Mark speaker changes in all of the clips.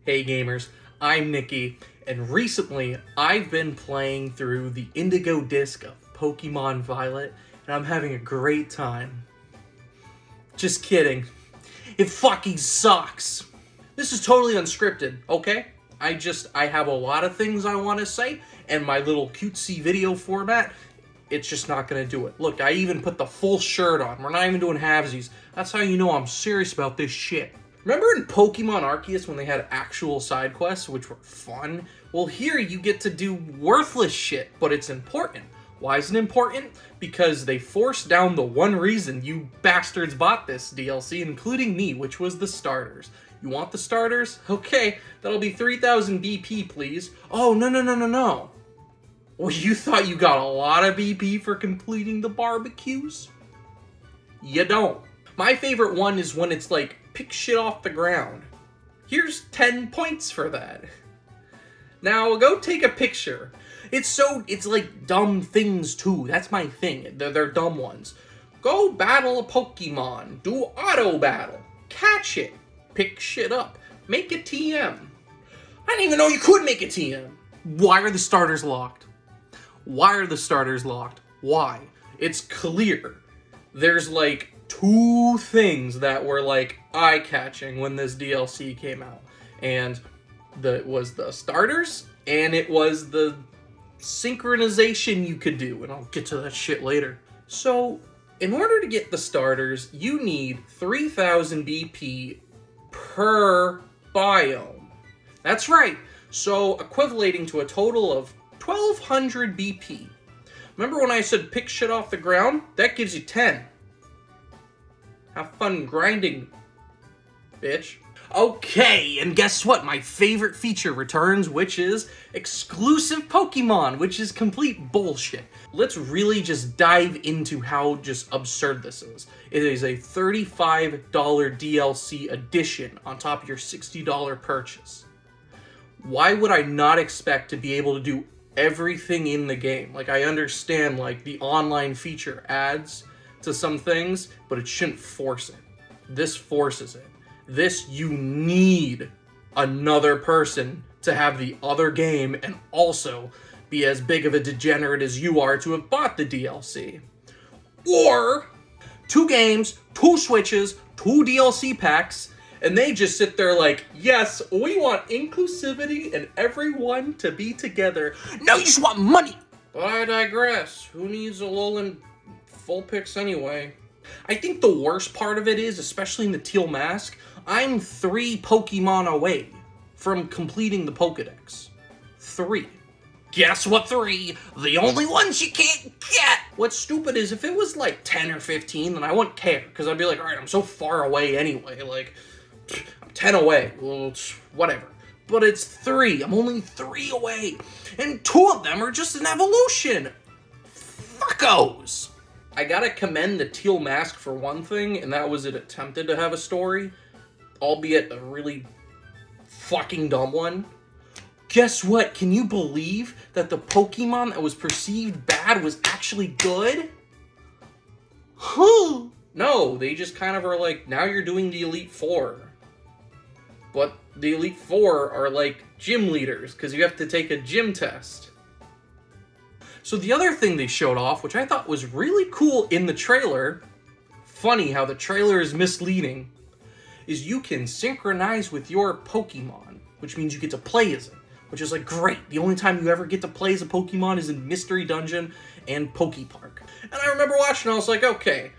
Speaker 1: Hey gamers, I'm Nikki, and recently I've been playing through the Indigo Disk of Pokemon Violet, and I'm having a great time. Just kidding. It fucking sucks. This is totally unscripted, okay? I have a lot of things I want to say, and my little cutesy video format, it's just not gonna do it. Look, I even put the full shirt on. We're not even doing halvesies. That's how you know I'm serious about this shit. Remember in Pokemon Arceus when they had actual side quests, which were fun? Well, here you get to do worthless shit, but it's important. Why is it important? Because they forced down the one reason you bastards bought this DLC, including me, which was the starters. You want the starters? Okay, that'll be 3,000 BP, please. Oh, no. Well, you thought you got a lot of BP for completing the barbecues? You don't. My favorite one is when it's like, pick shit off the ground. Here's 10 points for that. Now, go take a picture. It's like dumb things too. That's my thing. They're dumb ones. Go battle a Pokemon. Do auto battle. Catch it. Pick shit up. Make a TM. I didn't even know you could make a TM. Why are the starters locked? Why? It's clear. There's like 2 things that were like eye-catching when this DLC came out. And it was the starters, and it was the synchronization you could do, and I'll get to that shit later. So, in order to get the starters, you need 3,000 BP per biome. That's right. So, equivalating to a total of 1,200 BP. Remember when I said pick shit off the ground? That gives you 10. Have fun grinding, bitch. Okay, and guess what? My favorite feature returns, which is exclusive Pokemon, which is complete bullshit. Let's really just dive into how just absurd this is. It is a $35 DLC edition on top of your $60 purchase. Why would I not expect to be able to do everything in the game? Like, I understand, like, the online feature adds to some things, but it shouldn't force it. This forces it. This, you need another person to have the other game and also be as big of a degenerate as you are to have bought the DLC. Or 2 games, 2 Switches, 2 DLC packs, and they just sit there like, yes, we want inclusivity and everyone to be together. No, you just want money! But I digress. Who needs Alolan full picks anyway? I think the worst part of it is, especially in the Teal Mask, I'm 3 Pokemon away from completing the Pokedex. 3. Guess what 3? The only ones you can't get! What's stupid is if it was like 10 or 15, then I wouldn't care, because I'd be like, alright, I'm so far away anyway, like, I'm 10 away, well, it's whatever. But it's 3, I'm only 3 away, and 2 of them are just an evolution! Fuckos! I gotta commend the Teal Mask for one thing, and that was it attempted to have a story, albeit a really fucking dumb one. Guess what? Can you believe that the Pokemon that was perceived bad was actually good? Huh? No, they just kind of are like, now you're doing the Elite Four. But the Elite Four are like gym leaders, because you have to take a gym test. So the other thing they showed off, which I thought was really cool in the trailer, funny how the trailer is misleading, is you can synchronize with your Pokemon, which means you get to play as it, which is like great. The only time you ever get to play as a Pokemon is in Mystery Dungeon and Pokepark. And I remember watching, I was like, okay,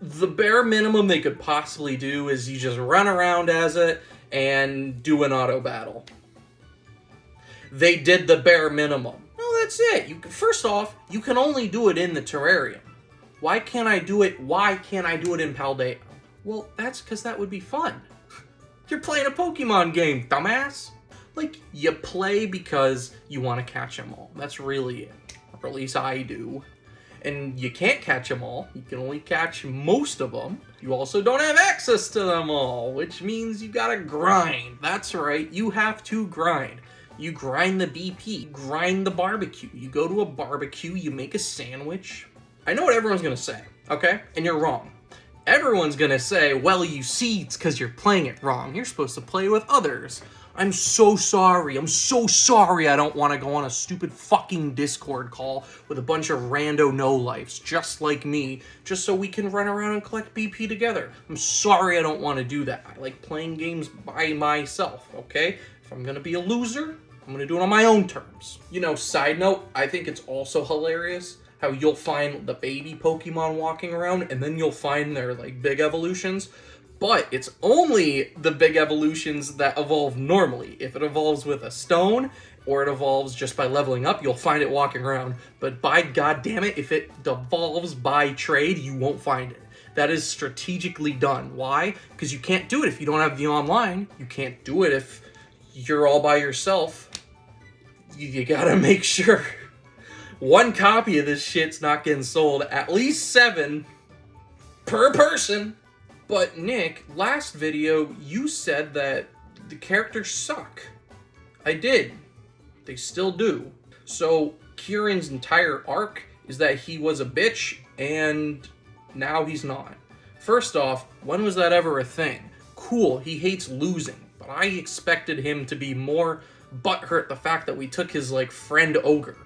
Speaker 1: the bare minimum they could possibly do is you just run around as it and do an auto battle. They did the bare minimum. No, that's it. First off, you can only do it in the terrarium. Why can't I do it in Paldea? Well, that's because that would be fun. You're playing a Pokemon game, dumbass. Like, you play because you want to catch them all. That's really it. Or at least I do. And you can't catch them all. You can only catch most of them. You also don't have access to them all, which means you gotta grind. That's right, you have to grind. You grind the BP, grind the barbecue. You go to a barbecue, you make a sandwich. I know what everyone's gonna say, okay? And you're wrong. Everyone's gonna say, well, you see, it's because you're playing it wrong. You're supposed to play with others. I'm so sorry. I'm so sorry I don't want to go on a stupid fucking Discord call with a bunch of rando no-lifes just like me, just so we can run around and collect BP together. I'm sorry I don't want to do that. I like playing games by myself, okay? If I'm gonna be a loser, I'm gonna do it on my own terms. You know, side note, I think it's also hilarious how you'll find the baby Pokemon walking around and then you'll find their, like, big evolutions. But it's only the big evolutions that evolve normally. If it evolves with a stone, or it evolves just by leveling up, you'll find it walking around. But by god damn it, if it devolves by trade, you won't find it. That is strategically done. Why? Because you can't do it if you don't have the online. You can't do it if you're all by yourself. You gotta make sure one copy of this shit's not getting sold. At least 7 per person. But Nick, last video, you said that the characters suck. I did. They still do. So, Kieran's entire arc is that he was a bitch, and now he's not. First off, when was that ever a thing? Cool, he hates losing, but I expected him to be more butthurt the fact that we took his, like, friend Ogre.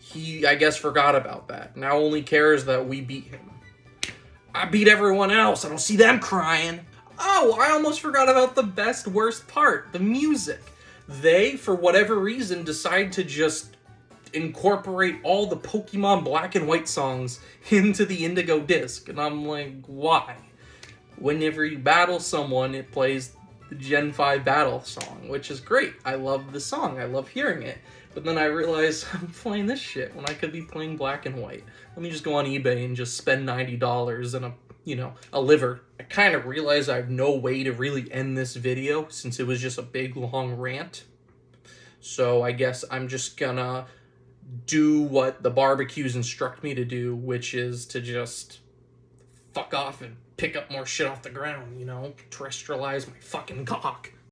Speaker 1: He, I guess, forgot about that. Now only cares that we beat him. I beat everyone else. I don't see them crying. Oh, I almost forgot about the best, worst part. The music. They, for whatever reason, decide to just incorporate all the Pokemon Black and White songs into the Indigo Disk. And I'm like, why? Whenever you battle someone, it plays the Gen 5 battle song, which is great. I love the song. I love hearing it. But then I realized I'm playing this shit when I could be playing Black and White. Let me just go on eBay and just spend $90 and a liver. I kind of realized I have no way to really end this video since it was just a big long rant. So I guess I'm just gonna do what the barbecues instruct me to do, which is to just fuck off and pick up more shit off the ground, terrestrialize my fucking cock.